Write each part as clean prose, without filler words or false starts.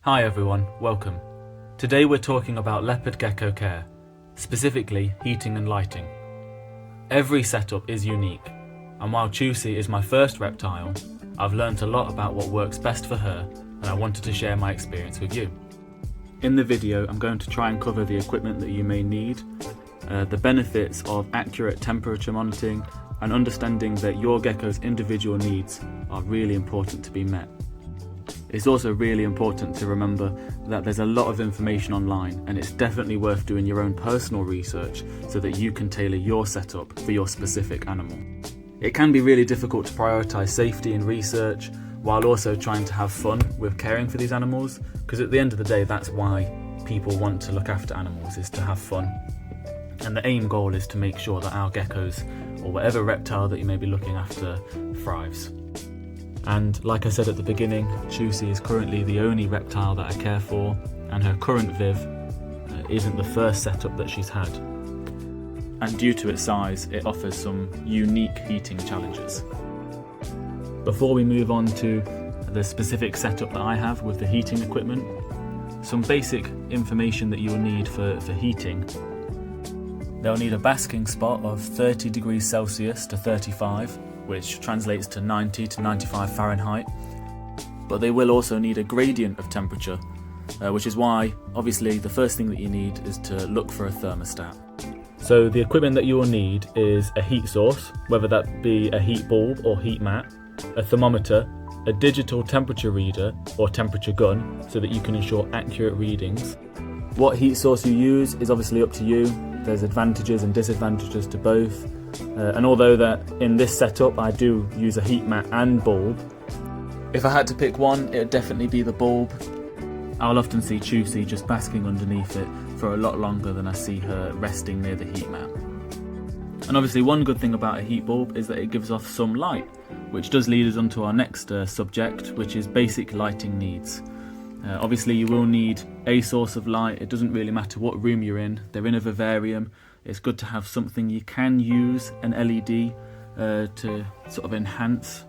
Hi everyone, welcome. Today we're talking about leopard gecko care, specifically heating and lighting. Every setup is unique, and while Chusey is my first reptile, I've learnt a lot about what works best for her, and I wanted to share my experience with you. In the video, I'm going to try and cover the equipment that you may need, the benefits of accurate temperature monitoring, and understanding that your gecko's individual needs are really important to be met. It's also really important to remember that there's a lot of information online, and it's definitely worth doing your own personal research so that you can tailor your setup for your specific animal. It can be really difficult to prioritise safety and research while also trying to have fun with caring for these animals, because at the end of the day that's why people want to look after animals, is to have fun. And the aim goal is to make sure that our geckos, or whatever reptile that you may be looking after, thrives. And like I said at the beginning, Chusey is currently the only reptile that I care for, and her current Viv isn't the first setup that she's had. And due to its size, it offers some unique heating challenges. Before we move on to the specific setup that I have with the heating equipment, some basic information that you'll need for heating. They'll need a basking spot of 30 degrees Celsius to 35, which translates to 90 to 95 Fahrenheit. But they will also need a gradient of temperature, which is why, obviously, the first thing that you need is to look for a thermostat. So the equipment that you will need is a heat source, whether that be a heat bulb or heat mat, a thermometer, a digital temperature reader or temperature gun so that you can ensure accurate readings. What heat source you use is obviously up to you. There's advantages and disadvantages to both. And although that in this setup I do use a heat mat and bulb, if I had to pick one, it would definitely be the bulb. I'll often see Chusey just basking underneath it for a lot longer than I see her resting near the heat mat. And obviously one good thing about a heat bulb is that it gives off some light, which does lead us on to our next subject, which is basic lighting needs. Obviously you will need a source of light. It doesn't really matter what room you're in. They're in a vivarium. It's good to have something you can use, an LED, to sort of enhance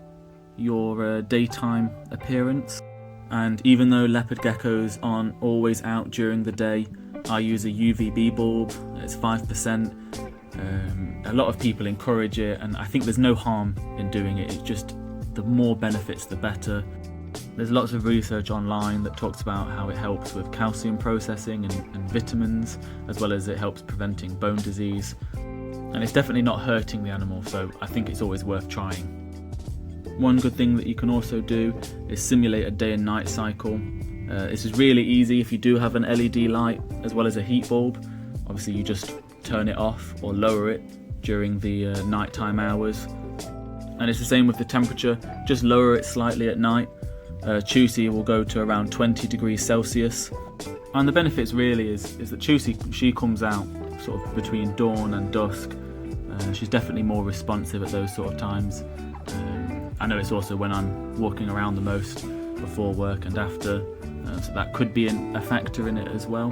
your daytime appearance. And even though leopard geckos aren't always out during the day, I use a UVB bulb. It's 5%. A lot of people encourage it, and I think there's no harm in doing it. It's just the more benefits the better. There's lots of research online that talks about how it helps with calcium processing and vitamins, as well as it helps preventing bone disease. And it's definitely not hurting the animal, so I think it's always worth trying. One good thing that you can also do is simulate a day and night cycle. This is really easy if you do have an LED light as well as a heat bulb. Obviously you just turn it off or lower it during the nighttime hours. And it's the same with the temperature, just lower it slightly at night. Chusey will go to around 20 degrees Celsius. And the benefits really is that Chusey, she comes out sort of between dawn and dusk. She's definitely more responsive at those sort of times. I know it's also when I'm walking around the most, before work and after, so that could be a factor in it as well.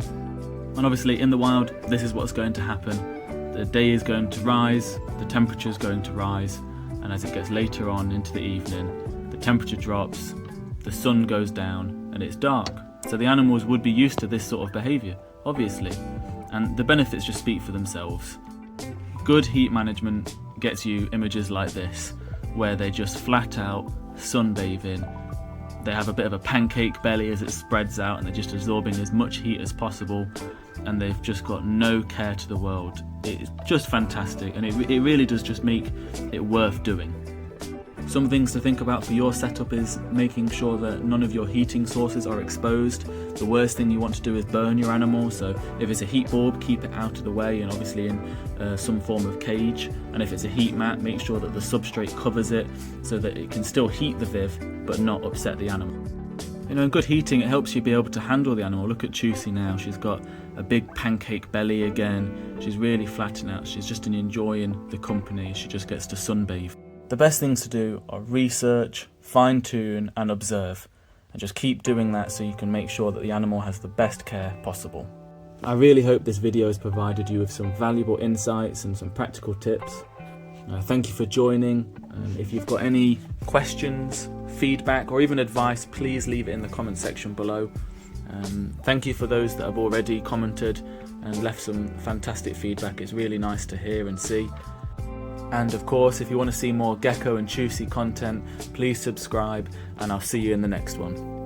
And obviously in the wild, this is what's going to happen. The day is going to rise, the temperature is going to rise, and as it gets later on into the evening, the temperature drops, the sun goes down, and it's dark. So the animals would be used to this sort of behaviour, obviously, and the benefits just speak for themselves. Good heat management gets you images like this, where they're just flat out sunbathing. They have a bit of a pancake belly as it spreads out, and they're just absorbing as much heat as possible, and they've just got no care to the world. It's just fantastic, and it really does just make it worth doing. Some things to think about for your setup is making sure that none of your heating sources are exposed. The worst thing you want to do is burn your animal, so if it's a heat bulb, keep it out of the way and obviously in some form of cage. And if it's a heat mat, make sure that the substrate covers it so that it can still heat the Viv but not upset the animal. You know, in good heating, it helps you be able to handle the animal. Look at Chusey now, she's got a big pancake belly again. She's really flattened out, she's just enjoying the company, she just gets to sunbathe. The best things to do are research, fine-tune and observe, and just keep doing that so you can make sure that the animal has the best care possible. I really hope this video has provided you with some valuable insights and some practical tips. Thank you for joining. If you've got any questions, feedback or even advice, please leave it in the comment section below. Thank you for those that have already commented and left some fantastic feedback. It's really nice to hear and see. And of course, if you want to see more gecko and Chusey content, please subscribe, and I'll see you in the next one.